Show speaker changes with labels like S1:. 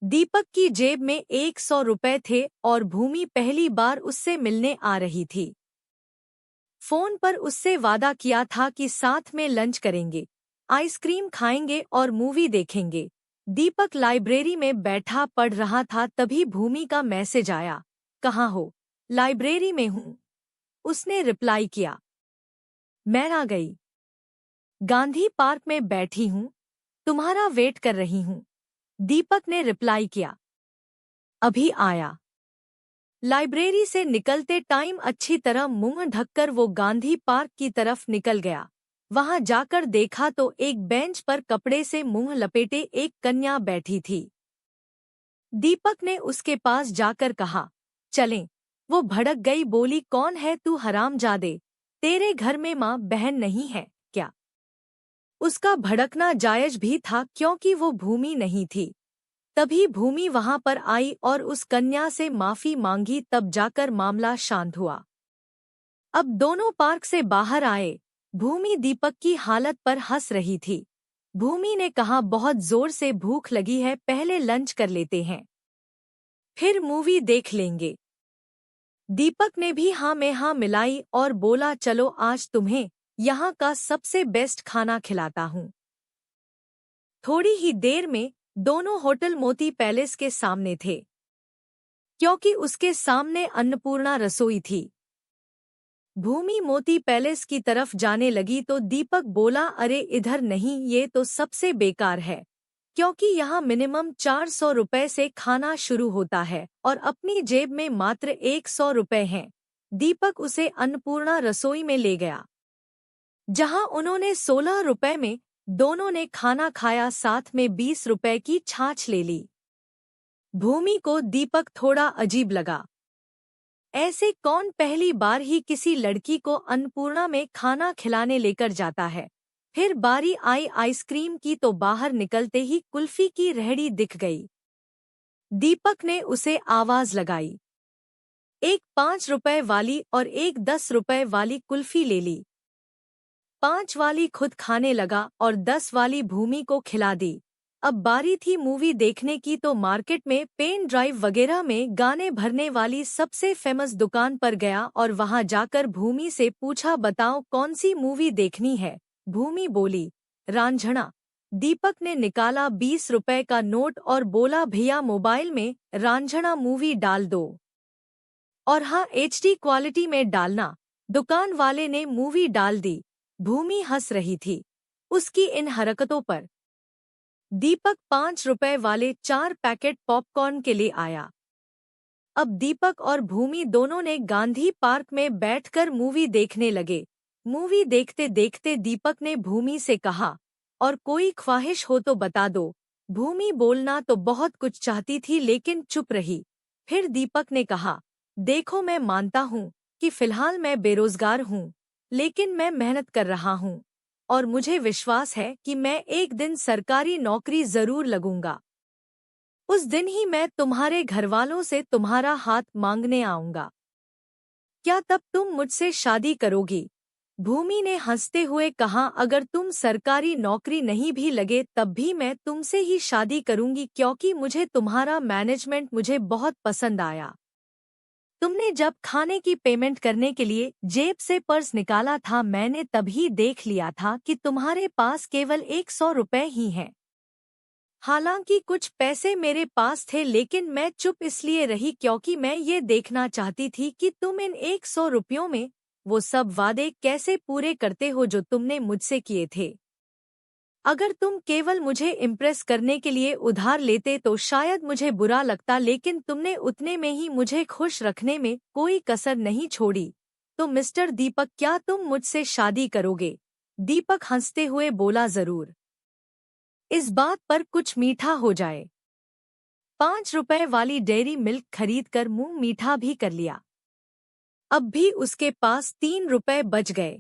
S1: दीपक की जेब में 100 रुपए थे और भूमि पहली बार उससे मिलने आ रही थी। फोन पर उससे वादा किया था कि साथ में लंच करेंगे, आइसक्रीम खाएंगे और मूवी देखेंगे। दीपक लाइब्रेरी में बैठा पढ़ रहा था, तभी भूमि का मैसेज आया। कहाँ हो? लाइब्रेरी में हूँ, उसने रिप्लाई किया। मैं आ गई। गांधी पार्क में बैठी हूँ, तुम्हारा वेट कर रही हूँ, दीपक ने रिप्लाई किया। अभी आया। लाइब्रेरी से निकलते टाइम अच्छी तरह मुंह ढककर वो गांधी पार्क की तरफ निकल गया। वहां जाकर देखा तो एक बेंच पर कपड़े से मुंह लपेटे एक कन्या बैठी थी। दीपक ने उसके पास जाकर कहा, चलें। वो भड़क गई, बोली, कौन है तू हरामजादे? तेरे घर में माँ बहन नहीं है क्या? उसका भड़कना जायज भी था क्योंकि वो भूमि नहीं थी। तभी भूमि वहां पर आई और उस कन्या से माफी मांगी, तब जाकर मामला शांत हुआ। अब दोनों पार्क से बाहर आए। भूमि दीपक की हालत पर हंस रही थी। भूमि ने कहा, बहुत जोर से भूख लगी है, पहले लंच कर लेते हैं, फिर मूवी देख लेंगे। दीपक ने भी हाँ में हाँ मिलाई और बोला, चलो आज तुम्हें यहाँ का सबसे बेस्ट खाना खिलाता हूँ। थोड़ी ही देर में दोनों होटल मोती पैलेस के सामने थे, क्योंकि उसके सामने अन्नपूर्णा रसोई थी। भूमि मोती पैलेस की तरफ जाने लगी तो दीपक बोला, अरे इधर नहीं, ये तो सबसे बेकार है, क्योंकि यहाँ मिनिमम 400 रुपए से खाना शुरू होता है और अपनी जेब में मात्र 100 रुपए हैं। दीपक उसे अन्नपूर्णा रसोई में ले गया, जहाँ उन्होंने 16 रुपए में दोनों ने खाना खाया, साथ में 20 रुपए की छाछ ले ली। भूमि को दीपक थोड़ा अजीब लगा। ऐसे कौन पहली बार ही किसी लड़की को अन्नपूर्णा में खाना खिलाने लेकर जाता है। फिर बारी आई आइसक्रीम की तो बाहर निकलते ही कुल्फी की रेहड़ी दिख गई। दीपक ने उसे आवाज लगाई, एक 5 रुपए वाली और एक 10 रुपए वाली कुल्फी ले ली। 5 वाली खुद खाने लगा और 10 वाली भूमि को खिला दी। अब बारी थी मूवी देखने की, तो मार्केट में पेन ड्राइव वगैरह में गाने भरने वाली सबसे फेमस दुकान पर गया और वहां जाकर भूमि से पूछा, बताओ कौन सी मूवी देखनी है? भूमि बोली, रांझना। दीपक ने निकाला 20 रुपए का नोट और बोला, भैया मोबाइल में रांझना मूवी डाल दो, और हाँ HD क्वालिटी में डालना। दुकान वाले ने मूवी डाल दी। भूमि हंस रही थी उसकी इन हरकतों पर। दीपक 5 रुपए वाले 4 पैकेट पॉपकॉर्न के लिए आया। अब दीपक और भूमि दोनों ने गांधी पार्क में बैठकर मूवी देखने लगे। मूवी देखते देखते दीपक ने भूमि से कहा, और कोई ख्वाहिश हो तो बता दो। भूमि बोलना तो बहुत कुछ चाहती थी लेकिन चुप रही। फिर दीपक ने कहा, देखो मैं मानता हूँ कि फिलहाल मैं बेरोजगार हूँ, लेकिन मैं मेहनत कर रहा हूँ और मुझे विश्वास है कि मैं एक दिन सरकारी नौकरी जरूर लगूंगा। उस दिन ही मैं तुम्हारे घरवालों से तुम्हारा हाथ मांगने आऊंगा। क्या तब तुम मुझसे शादी करोगी? भूमि ने हंसते हुए कहा, अगर तुम सरकारी नौकरी नहीं भी लगे तब भी मैं तुमसे ही शादी करूंगी, क्योंकि मुझे तुम्हारा मैनेजमेंट मुझे बहुत पसंद आया। तुमने जब खाने की पेमेंट करने के लिए जेब से पर्स निकाला था, मैंने तभी देख लिया था कि तुम्हारे पास केवल 100 रुपए ही हैं। हालांकि कुछ पैसे मेरे पास थे, लेकिन मैं चुप इसलिए रही क्योंकि मैं ये देखना चाहती थी कि तुम इन 100 रुपयों में वो सब वादे कैसे पूरे करते हो जो तुमने मुझसे किए थे। अगर तुम केवल मुझे इम्प्रेस करने के लिए उधार लेते तो शायद मुझे बुरा लगता, लेकिन तुमने उतने में ही मुझे खुश रखने में कोई कसर नहीं छोड़ी। तो मिस्टर दीपक, क्या तुम मुझसे शादी करोगे? दीपक हंसते हुए बोला, जरूर, इस बात पर कुछ मीठा हो जाए। 5 रुपए वाली डेयरी मिल्क खरीदकर मुंह मीठा भी कर लिया। अब भी उसके पास 3 रुपए बच गए।